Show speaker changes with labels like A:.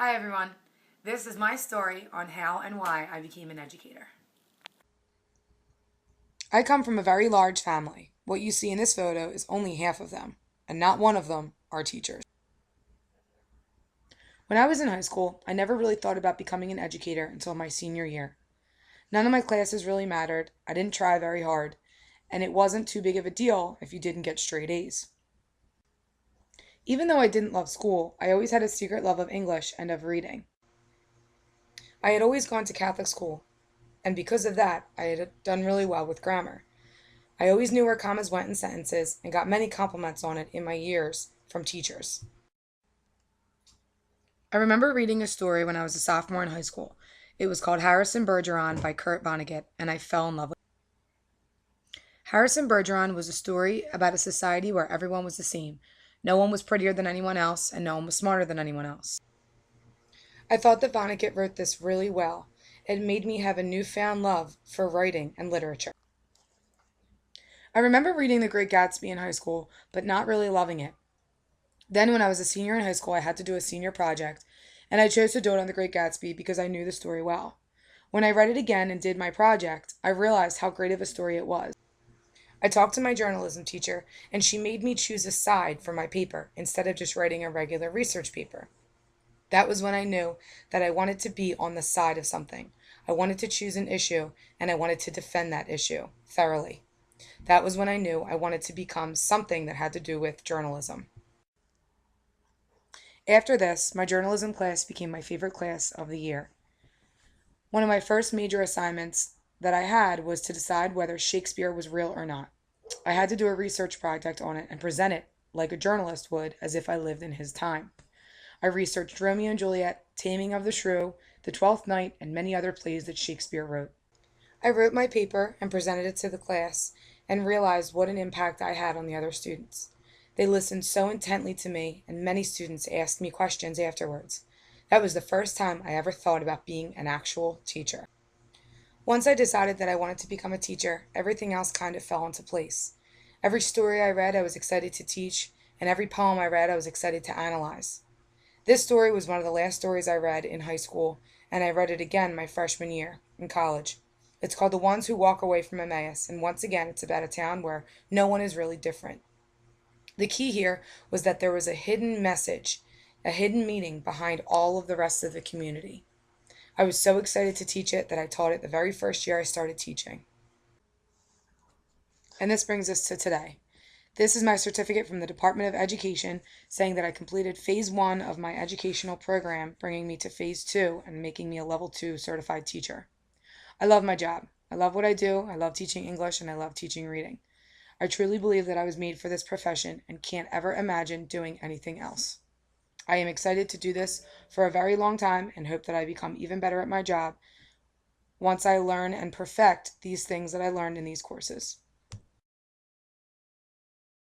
A: Hi everyone, this is my story on how and why I became an educator. I come from a very large family. What you see in this photo is only half of them, and not one of them are teachers. When I was in high school, I never really thought about becoming an educator until my senior year. None of my classes really mattered, I didn't try very hard, and it wasn't too big of a deal if you didn't get straight A's. Even though I didn't love school, I always had a secret love of English and of reading. I had always gone to Catholic school, and because of that, I had done really well with grammar. I always knew where commas went in sentences and got many compliments on it in my years from teachers. I remember reading a story when I was a sophomore in high school. It was called Harrison Bergeron by Kurt Vonnegut, and I fell in love with it. Harrison Bergeron was a story about a society where everyone was the same. No one was prettier than anyone else, and no one was smarter than anyone else. I thought that Vonnegut wrote this really well. It made me have a newfound love for writing and literature. I remember reading The Great Gatsby in high school, but not really loving it. Then, when I was a senior in high school, I had to do a senior project, and I chose to do it on The Great Gatsby because I knew the story well. When I read it again and did my project, I realized how great of a story it was. I talked to my journalism teacher, and she made me choose a side for my paper instead of just writing a regular research paper. That was when I knew that I wanted to be on the side of something. I wanted to choose an issue, and I wanted to defend that issue thoroughly. That was when I knew I wanted to become something that had to do with journalism. After this, my journalism class became my favorite class of the year. One of my first major assignments that I had was to decide whether Shakespeare was real or not. I had to do a research project on it and present it like a journalist would, as if I lived in his time. I researched Romeo and Juliet, Taming of the Shrew, The Twelfth Night, and many other plays that Shakespeare wrote. I wrote my paper and presented it to the class and realized what an impact I had on the other students. They listened so intently to me, and many students asked me questions afterwards. That was the first time I ever thought about being an actual teacher. Once I decided that I wanted to become a teacher, everything else kind of fell into place. Every story I read, I was excited to teach, and every poem I read, I was excited to analyze. This story was one of the last stories I read in high school, and I read it again my freshman year in college. It's called The Ones Who Walk Away from Emmaus, and once again, it's about a town where no one is really different. The key here was that there was a hidden message, a hidden meaning behind all of the rest of the community. I was so excited to teach it that I taught it the very first year I started teaching. And this brings us to today. This is my certificate from the Department of Education saying that I completed phase 1 of my educational program, bringing me to phase 2 and making me a level 2 certified teacher. I love my job. I love what I do. I love teaching English and I love teaching reading. I truly believe that I was made for this profession and can't ever imagine doing anything else. I am excited to do this for a very long time and hope that I become even better at my job once I learn and perfect these things that I learned in these courses.